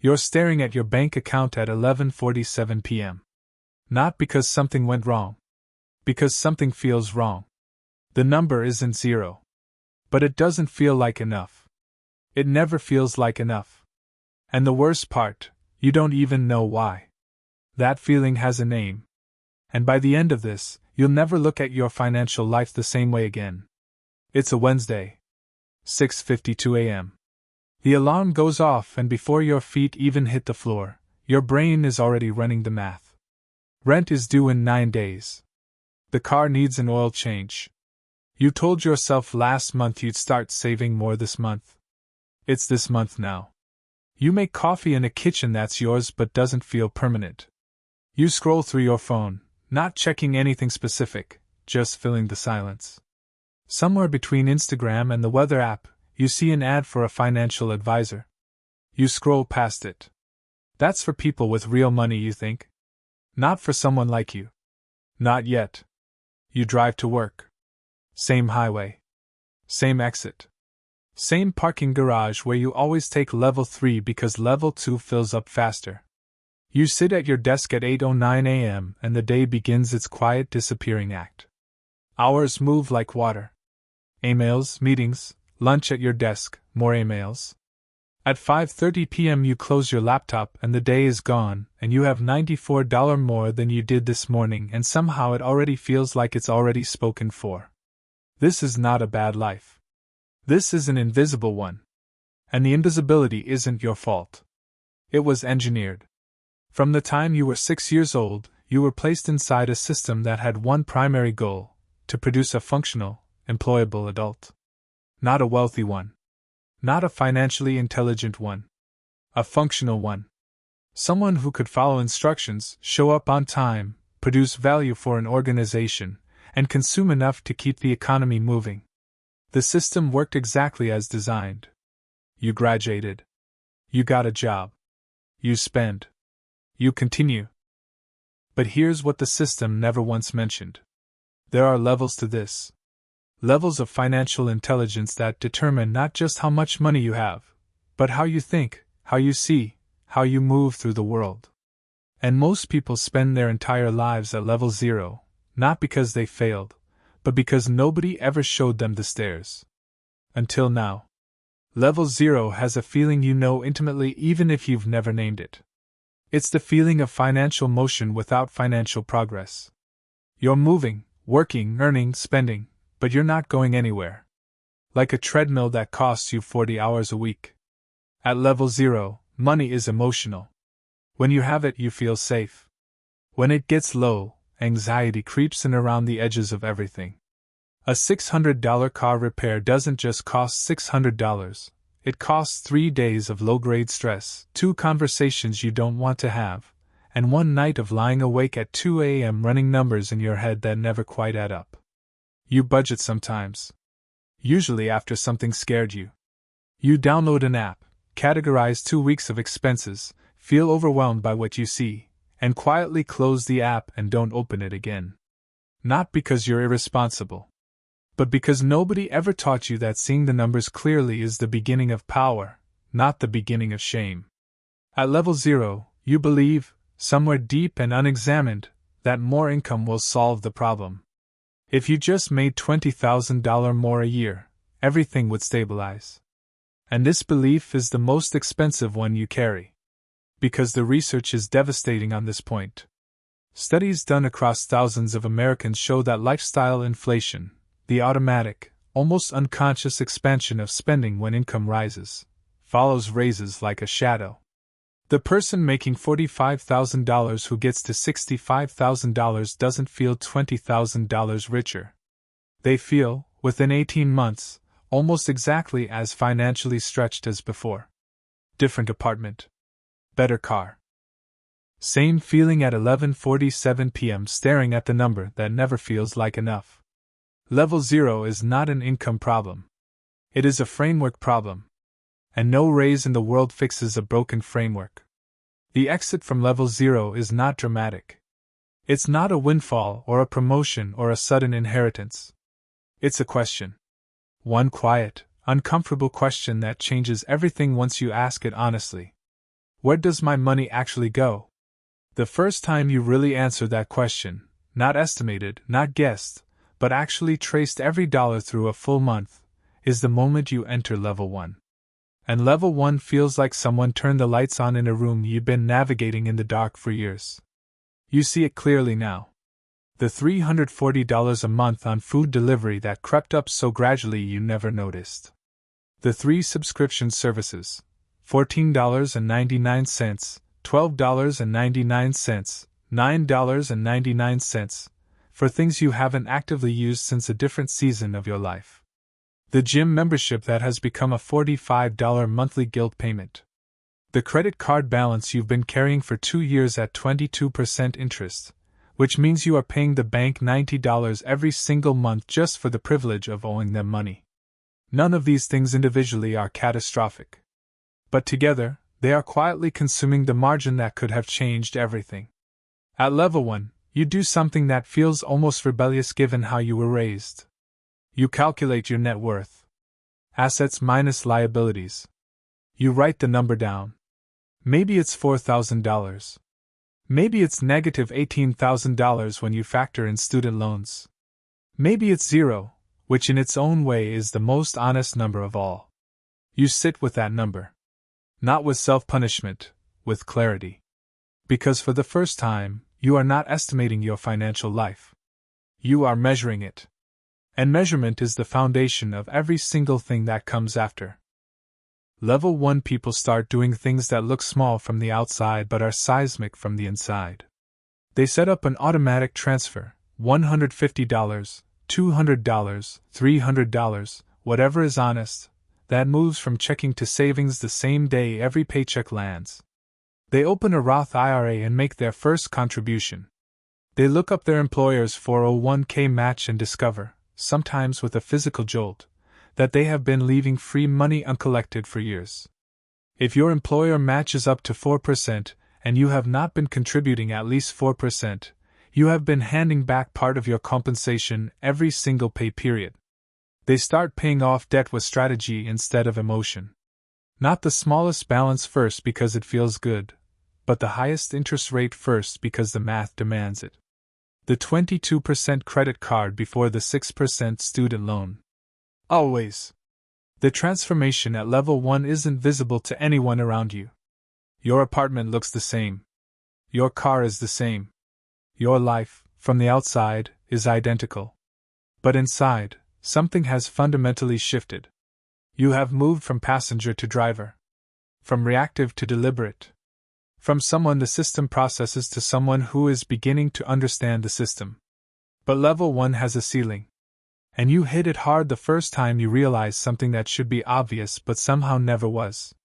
You're staring at your bank account at 11:47 p.m. Not because something went wrong. Because something feels wrong. The number isn't zero. But it doesn't feel like enough. It never feels like enough. And the worst part, you don't even know why. That feeling has a name. And by the end of this, you'll never look at your financial life the same way again. It's a Wednesday. 6:52 a.m. The alarm goes off, and before your feet even hit the floor, your brain is already running the math. Rent is due in 9 days. The car needs an oil change. You told yourself last month you'd start saving more this month. It's this month now. You make coffee in a kitchen that's yours but doesn't feel permanent. You scroll through your phone, not checking anything specific, just filling the silence. Somewhere between Instagram and the weather app, you see an ad for a financial advisor. You scroll past it. That's for people with real money, you think? Not for someone like you. Not yet. You drive to work. Same highway. Same exit. Same parking garage where you always take level 3 because level 2 fills up faster. You sit at your desk at 8:09 a.m. and the day begins its quiet disappearing act. Hours move like water. Emails, meetings, lunch at your desk, more emails. At 5:30 p.m. you close your laptop and the day is gone, and you have $94 more than you did this morning, and somehow it already feels like it's already spoken for. This is not a bad life. This is an invisible one. And the invisibility isn't your fault. It was engineered. From the time you were 6 years old, you were placed inside a system that had one primary goal: to produce a functional, employable adult. Not a wealthy one. Not a financially intelligent one. A functional one. Someone who could follow instructions, show up on time, produce value for an organization, and consume enough to keep the economy moving. The system worked exactly as designed. You graduated. You got a job. You spend. You continue. But here's what the system never once mentioned. There are levels to this. Levels of financial intelligence that determine not just how much money you have, but how you think, how you see, how you move through the world. And most people spend their entire lives at level 0, not because they failed, but because nobody ever showed them the stairs. Until now. Level 0 has a feeling you know intimately even if you've never named it. It's the feeling of financial motion without financial progress. You're moving, working, earning, spending, but you're not going anywhere. Like a treadmill that costs you 40 hours a week. At level 0, money is emotional. When you have it, you feel safe. When it gets low, anxiety creeps in around the edges of everything. A $600 car repair doesn't just cost $600, it costs 3 days of low-grade stress, 2 conversations you don't want to have, and 1 night of lying awake at 2 a.m. running numbers in your head that never quite add up. You budget sometimes. Usually after something scared you. You download an app, categorize 2 weeks of expenses, feel overwhelmed by what you see, and quietly close the app and don't open it again. Not because you're irresponsible, but because nobody ever taught you that seeing the numbers clearly is the beginning of power, not the beginning of shame. At level 0, you believe, somewhere deep and unexamined, that more income will solve the problem. If you just made $20,000 more a year, everything would stabilize. And this belief is the most expensive one you carry. Because the research is devastating on this point. Studies done across thousands of Americans show that lifestyle inflation, the automatic, almost unconscious expansion of spending when income rises, follows raises like a shadow. The person making $45,000 who gets to $65,000 doesn't feel $20,000 richer. They feel, within 18 months, almost exactly as financially stretched as before. Different apartment. Better car. Same feeling at 11:47 p.m. staring at the number that never feels like enough. Level 0 is not an income problem. It is a framework problem. And no raise in the world fixes a broken framework. The exit from level 0 is not dramatic. It's not a windfall or a promotion or a sudden inheritance. It's a question. One quiet, uncomfortable question that changes everything once you ask it honestly. Where does my money actually go? The first time you really answered that question, not estimated, not guessed, but actually traced every dollar through a full month, is the moment you enter level 1. And level 1 feels like someone turned the lights on in a room you've been navigating in the dark for years. You see it clearly now. The $340 a month on food delivery that crept up so gradually you never noticed. The 3 subscription services, $14.99, $12.99, $9.99, for things you haven't actively used since a different season of your life. The gym membership that has become a $45 monthly guilt payment. The credit card balance you've been carrying for 2 years at 22% interest, which means you are paying the bank $90 every single month just for the privilege of owing them money. None of these things individually are catastrophic. But together, they are quietly consuming the margin that could have changed everything. At level 1, you do something that feels almost rebellious given how you were raised. You calculate your net worth. Assets minus liabilities. You write the number down. Maybe it's $4,000. Maybe it's negative $18,000 when you factor in student loans. Maybe it's 0, which in its own way is the most honest number of all. You sit with that number. Not with self-punishment, with clarity. Because for the first time, you are not estimating your financial life. You are measuring it. And measurement is the foundation of every single thing that comes after. Level 1 people start doing things that look small from the outside but are seismic from the inside. They set up an automatic transfer, $150, $200, $300, whatever is honest, that moves from checking to savings the same day every paycheck lands. They open a Roth IRA and make their first contribution. They look up their employer's 401k match and discover, sometimes with a physical jolt, that they have been leaving free money uncollected for years. If your employer matches up to 4% and you have not been contributing at least 4%, you have been handing back part of your compensation every single pay period. They start paying off debt with strategy instead of emotion. Not the smallest balance first because it feels good, but the highest interest rate first because the math demands it. The 22% credit card before the 6% student loan. Always. The transformation at level 1 isn't visible to anyone around you. Your apartment looks the same. Your car is the same. Your life, from the outside, is identical. But inside, something has fundamentally shifted. You have moved from passenger to driver. From reactive to deliberate. From someone the system processes to someone who is beginning to understand the system. But level 1 has a ceiling. And you hit it hard the first time you realize something that should be obvious but somehow never was.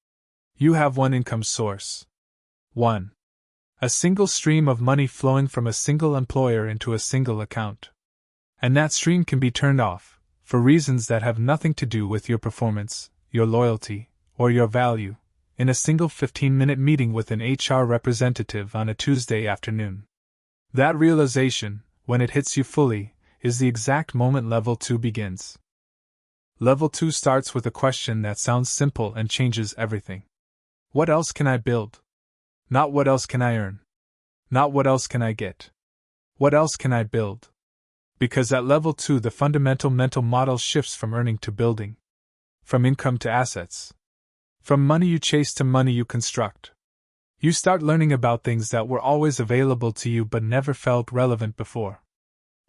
You have one income source. 1. A single stream of money flowing from a single employer into a single account. And that stream can be turned off, for reasons that have nothing to do with your performance, your loyalty, or your value, in a single 15-minute meeting with an HR representative on a Tuesday afternoon. That realization, when it hits you fully, is the exact moment level 2 begins. Level 2 starts with a question that sounds simple and changes everything. What else can I build? Not what else can I earn? Not what else can I get? What else can I build? Because at level 2 the fundamental mental model shifts from earning to building. From income to assets. From money you chase to money you construct. You start learning about things that were always available to you but never felt relevant before.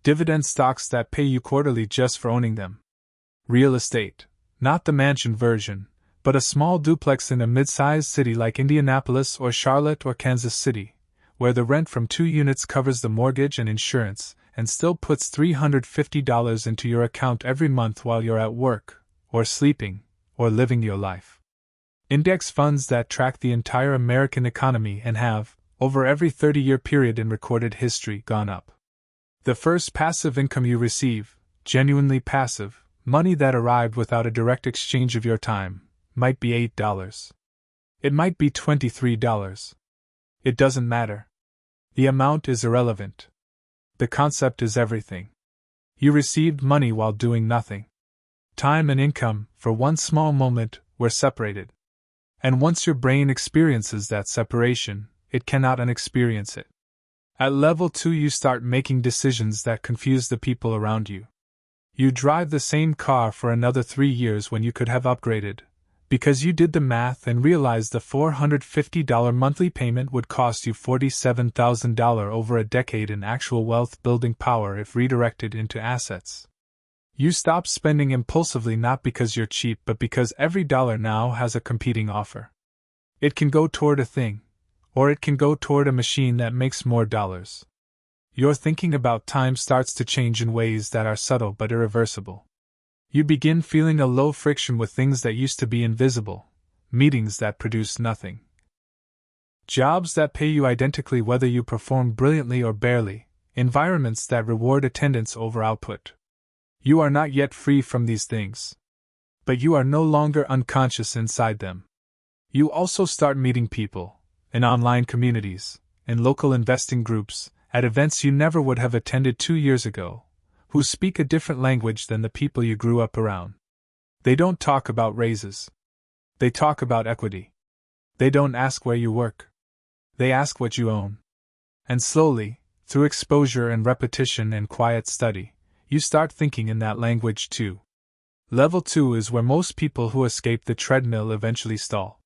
Dividend stocks that pay you quarterly just for owning them. Real estate, not the mansion version, but a small duplex in a mid-sized city like Indianapolis or Charlotte or Kansas City, where the rent from 2 units covers the mortgage and insurance and still puts $350 into your account every month while you're at work, or sleeping, or living your life. Index funds that track the entire American economy and have, over every 30-year period in recorded history, gone up. The first passive income you receive, genuinely passive, money that arrived without a direct exchange of your time, might be $8. It might be $23. It doesn't matter. The amount is irrelevant. The concept is everything. You received money while doing nothing. Time and income, for one small moment, were separated. And once your brain experiences that separation, it cannot unexperience it. At level 2, you start making decisions that confuse the people around you. You drive the same car for another 3 years when you could have upgraded, because you did the math and realized the $450 monthly payment would cost you $47,000 over a decade in actual wealth-building power if redirected into assets. You stop spending impulsively not because you're cheap but because every dollar now has a competing offer. It can go toward a thing, or it can go toward a machine that makes more dollars. Your thinking about time starts to change in ways that are subtle but irreversible. You begin feeling a low friction with things that used to be invisible, meetings that produce nothing, jobs that pay you identically whether you perform brilliantly or barely, environments that reward attendance over output. You are not yet free from these things, but you are no longer unconscious inside them. You also start meeting people, in online communities, in local investing groups, at events you never would have attended 2 years ago, who speak a different language than the people you grew up around. They don't talk about raises. They talk about equity. They don't ask where you work. They ask what you own. And slowly, through exposure and repetition and quiet study, you start thinking in that language too. Level 2 is where most people who escape the treadmill eventually stall.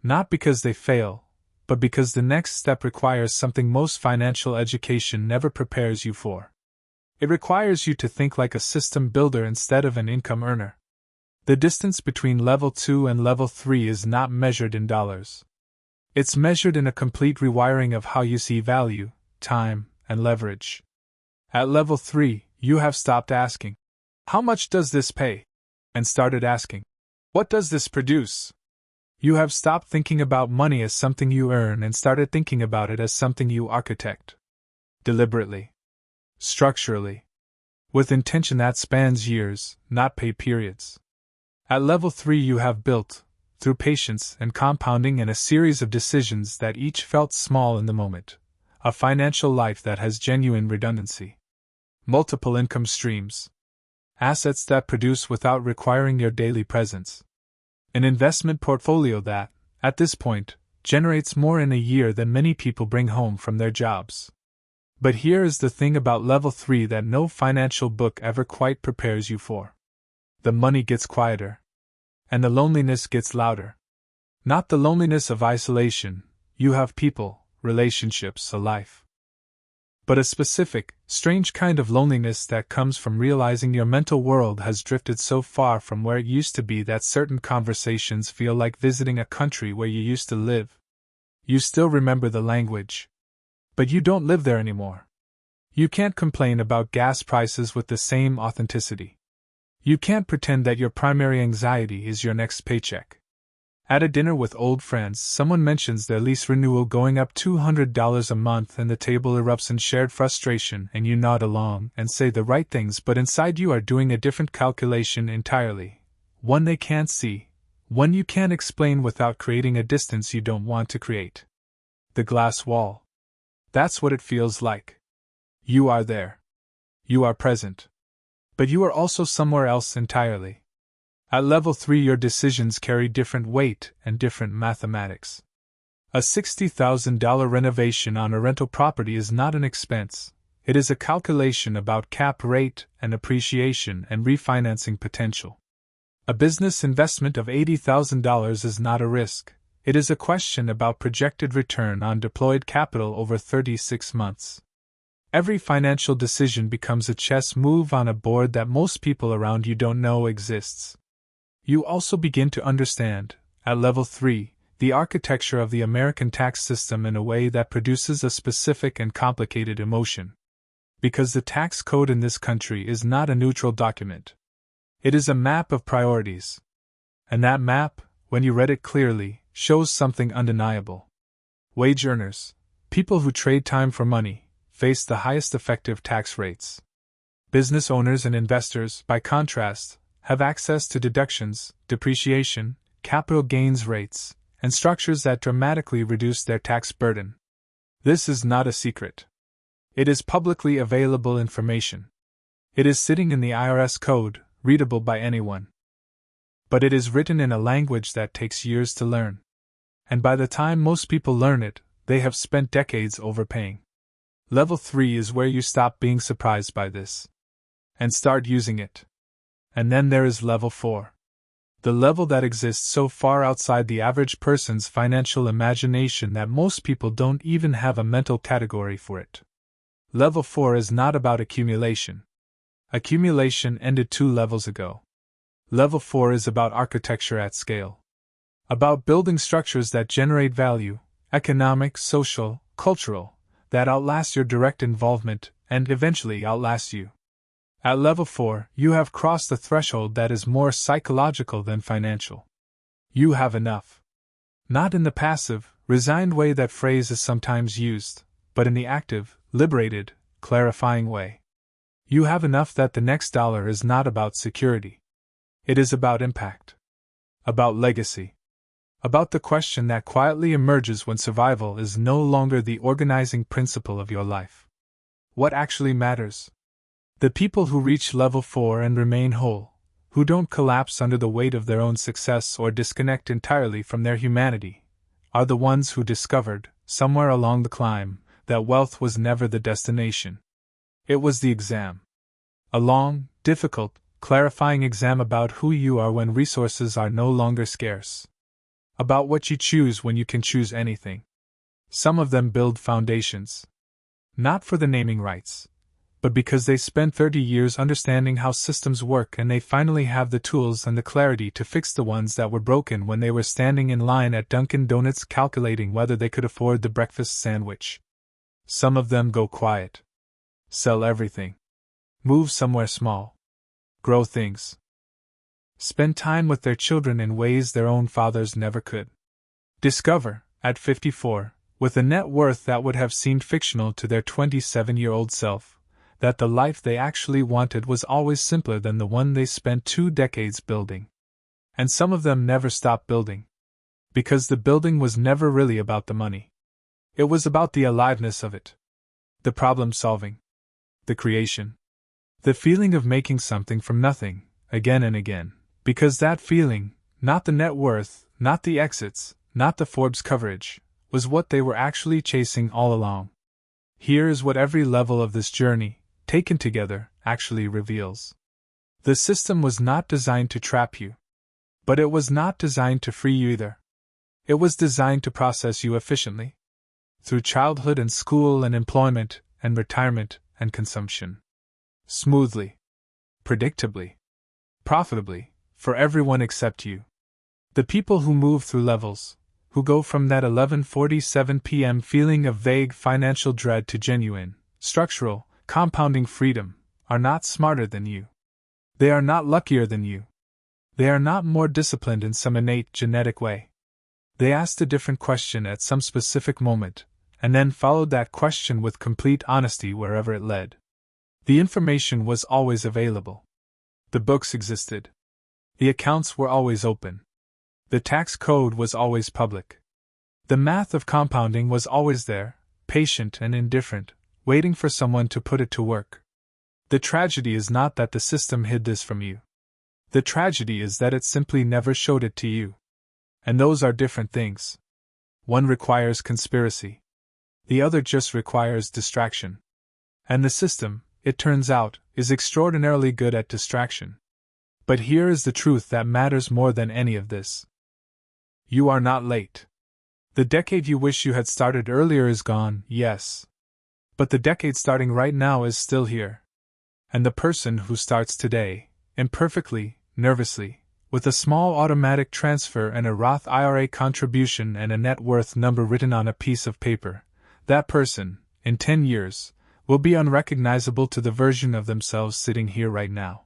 Not because they fail, but because the next step requires something most financial education never prepares you for. It requires you to think like a system builder instead of an income earner. The distance between level 2 and level 3 is not measured in dollars. It's measured in a complete rewiring of how you see value, time, and leverage. At level 3, you have stopped asking, "How much does this pay?" and started asking, "What does this produce?" You have stopped thinking about money as something you earn and started thinking about it as something you architect. Deliberately. Structurally. With intention that spans years, not pay periods. At level 3 you have built, through patience and compounding and a series of decisions that each felt small in the moment, a financial life that has genuine redundancy. Multiple income streams. Assets that produce without requiring your daily presence. An investment portfolio that, at this point, generates more in a year than many people bring home from their jobs. But here is the thing about level 3 that no financial book ever quite prepares you for. The money gets quieter. And the loneliness gets louder. Not the loneliness of isolation, you have people, relationships, a life. But a specific, strange kind of loneliness that comes from realizing your mental world has drifted so far from where it used to be that certain conversations feel like visiting a country where you used to live. You still remember the language. But you don't live there anymore. You can't complain about gas prices with the same authenticity. You can't pretend that your primary anxiety is your next paycheck. At a dinner with old friends, someone mentions their lease renewal going up $200 a month and the table erupts in shared frustration and you nod along and say the right things, but inside you are doing a different calculation entirely. One they can't see, one you can't explain without creating a distance you don't want to create. The glass wall. That's what it feels like. You are there. You are present. But you are also somewhere else entirely. At level 3 your decisions carry different weight and different mathematics. A $60,000 renovation on a rental property is not an expense, it is a calculation about cap rate and appreciation and refinancing potential. A business investment of $80,000 is not a risk, it is a question about projected return on deployed capital over 36 months. Every financial decision becomes a chess move on a board that most people around you don't know exists. You also begin to understand, at level 3, the architecture of the American tax system in a way that produces a specific and complicated emotion. Because the tax code in this country is not a neutral document. It is a map of priorities. And that map, when you read it clearly, shows something undeniable. Wage earners, people who trade time for money, face the highest effective tax rates. Business owners and investors, by contrast, have access to deductions, depreciation, capital gains rates, and structures that dramatically reduce their tax burden. This is not a secret. It is publicly available information. It is sitting in the IRS code, readable by anyone. But it is written in a language that takes years to learn. And by the time most people learn it, they have spent decades overpaying. Level 3 is where you stop being surprised by this and start using it. And then there is level 4. The level that exists so far outside the average person's financial imagination that most people don't even have a mental category for it. Level 4 is not about accumulation. Accumulation ended 2 levels ago. Level 4 is about architecture at scale. About building structures that generate value, economic, social, cultural, that outlast your direct involvement and eventually outlast you. At level 4, you have crossed a threshold that is more psychological than financial. You have enough. Not in the passive, resigned way that phrase is sometimes used, but in the active, liberated, clarifying way. You have enough that the next dollar is not about security. It is about impact. About legacy. About the question that quietly emerges when survival is no longer the organizing principle of your life. What actually matters? The people who reach level 4 and remain whole, who don't collapse under the weight of their own success or disconnect entirely from their humanity, are the ones who discovered, somewhere along the climb, that wealth was never the destination. It was the exam. A long, difficult, clarifying exam about who you are when resources are no longer scarce. About what you choose when you can choose anything. Some of them build foundations. Not for the naming rights, but because they spent 30 years understanding how systems work and they finally have the tools and the clarity to fix the ones that were broken when they were standing in line at Dunkin' Donuts calculating whether they could afford the breakfast sandwich. Some of them go quiet. Sell everything. Move somewhere small. Grow things. Spend time with their children in ways their own fathers never could. Discover, at 54, with a net worth that would have seemed fictional to their 27-year-old self, that the life they actually wanted was always simpler than the one they spent 2 decades building. And some of them never stopped building. Because the building was never really about the money. It was about the aliveness of it. The problem solving. The creation. The feeling of making something from nothing, again and again. Because that feeling, not the net worth, not the exits, not the Forbes coverage, was what they were actually chasing all along. Here is what every level of this journey, taken together, actually reveals. The system was not designed to trap you. But it was not designed to free you either. It was designed to process you efficiently. Through childhood and school and employment and retirement and consumption. Smoothly. Predictably. Profitably. For everyone except you. The people who move through levels, who go from that 11:47 p.m. feeling of vague financial dread to genuine, structural, compounding freedom, are not smarter than you. They are not luckier than you. They are not more disciplined in some innate genetic way. They asked a different question at some specific moment, and then followed that question with complete honesty wherever it led. The information was always available. The books existed. The accounts were always open. The tax code was always public. The math of compounding was always there, patient and indifferent, waiting for someone to put it to work. The tragedy is not that the system hid this from you. The tragedy is that it simply never showed it to you. And those are different things. One requires conspiracy. The other just requires distraction. And the system, it turns out, is extraordinarily good at distraction. But here is the truth that matters more than any of this. You are not late. The decade you wish you had started earlier is gone, yes. But the decade starting right now is still here. And the person who starts today, imperfectly, nervously, with a small automatic transfer and a Roth IRA contribution and a net worth number written on a piece of paper, that person, in 10 years, will be unrecognizable to the version of themselves sitting here right now.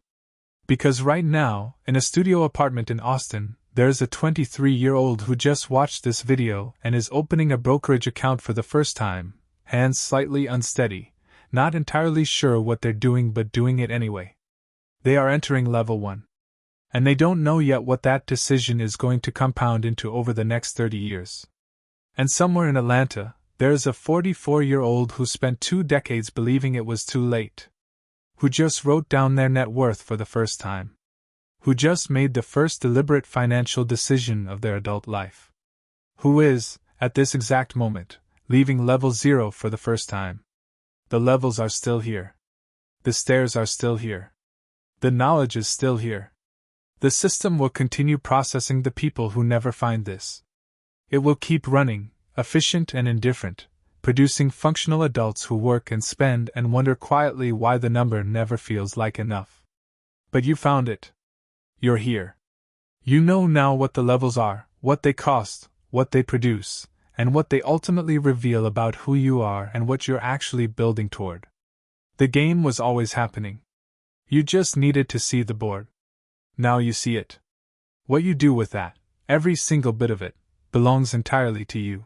Because right now, in a studio apartment in Austin, there's a 23-year-old who just watched this video and is opening a brokerage account for the first time, hands slightly unsteady, not entirely sure what they're doing but doing it anyway. They are entering level 1. And they don't know yet what that decision is going to compound into over the next 30 years. And somewhere in Atlanta, there's a 44-year-old who spent 2 decades believing it was too late. Who just wrote down their net worth for the first time. Who just made the first deliberate financial decision of their adult life. Who is, at this exact moment, leaving level 0 for the first time? The levels are still here. The stairs are still here. The knowledge is still here. The system will continue processing the people who never find this. It will keep running, efficient and indifferent, producing functional adults who work and spend and wonder quietly why the number never feels like enough. But you found it. You're here. You know now what the levels are, what they cost, what they produce, and what they ultimately reveal about who you are and what you're actually building toward. The game was always happening. You just needed to see the board. Now you see it. What you do with that, every single bit of it, belongs entirely to you.